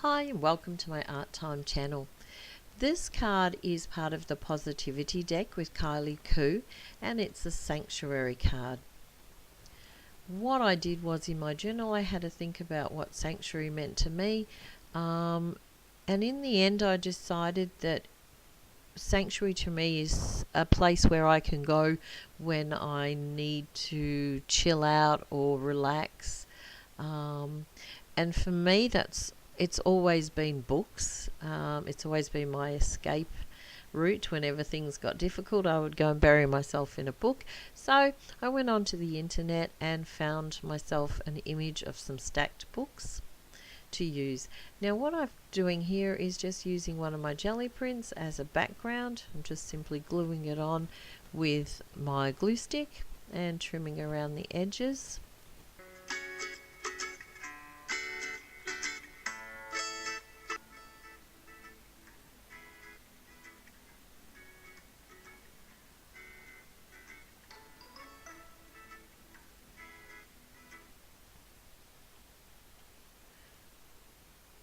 Hi and welcome to my Art Time channel. This card is part of the Positivity deck with Kylie Koo, and it's a Sanctuary card. What I did was, in my journal I had to think about what Sanctuary meant to me, and in the end I decided that Sanctuary to me is a place where I can go when I need to chill out or relax, and for me it's always been books. It's always been my escape route. Whenever things got difficult, I would go and bury myself in a book. So I went onto the internet and found myself an image of some stacked books to use. Now what I'm doing here is just using one of my jelly prints as a background. I'm just simply gluing it on with my glue stick and trimming around the edges.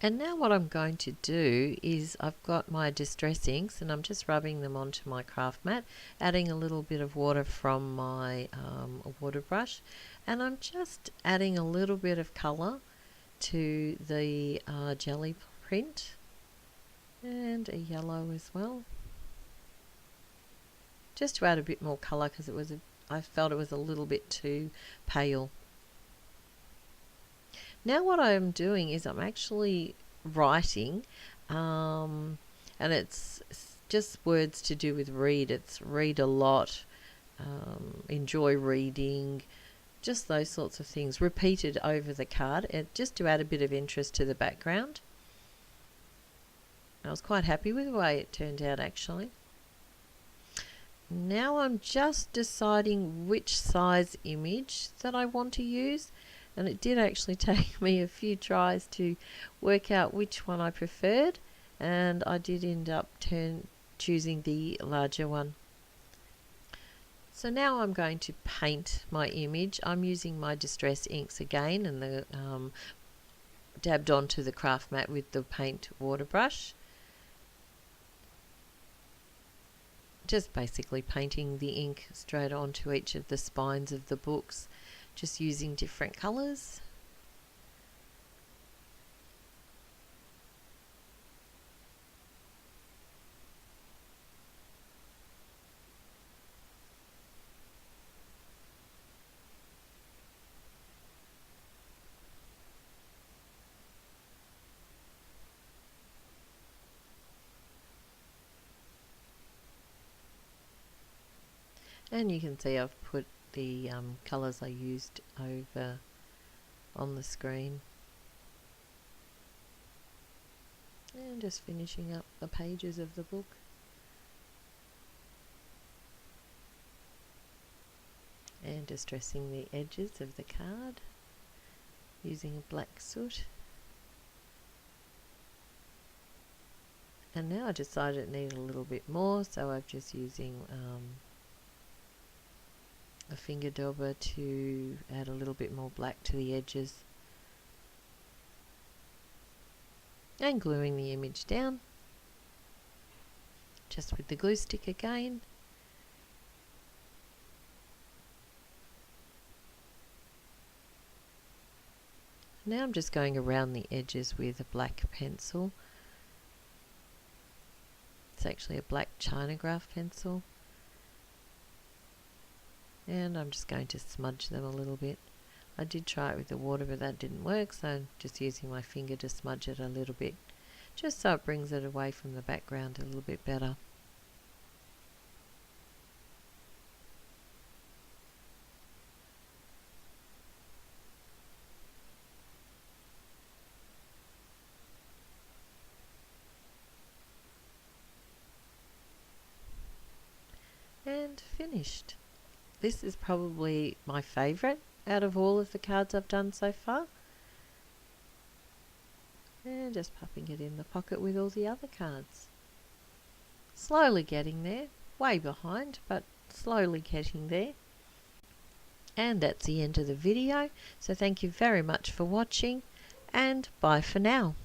And now what I'm going to do is I've got my distress inks and I'm just rubbing them onto my craft mat, adding a little bit of water from my water brush, and I'm just adding a little bit of colour to the jelly print, and a yellow as well, just to add a bit more colour because I felt it was a little bit too pale. Now what I'm doing is I'm actually writing, and it's just words to do with read. It's read a lot, enjoy reading, just those sorts of things repeated over the card, just to add a bit of interest to the background. I was quite happy with the way it turned out actually. Now I'm just deciding which size image that I want to use, and it did actually take me a few tries to work out which one I preferred, and I did end up choosing the larger one. So now I'm going to paint my image. I'm using my distress inks again, and the dabbed onto the craft mat with the paint water brush. Just basically painting the ink straight onto each of the spines of the books, just using different colours. And you can see I've put the colours I used over on the screen. And just finishing up the pages of the book. And distressing the edges of the card using a black soot. And now I decided it needed a little bit more, so I'm just using a finger dauber to add a little bit more black to the edges, and gluing the image down just with the glue stick again. Now I'm just going around the edges with a black pencil. It's actually a black Chinagraph pencil. And I'm just going to smudge them a little bit. I did try it with the water, but that didn't work, so I'm just using my finger to smudge it a little bit, just so it brings it away from the background a little bit better. And finished. This is probably my favourite out of all of the cards I've done so far. And just popping it in the pocket with all the other cards. Slowly getting there, way behind, but slowly getting there. And that's the end of the video. So thank you very much for watching, and bye for now.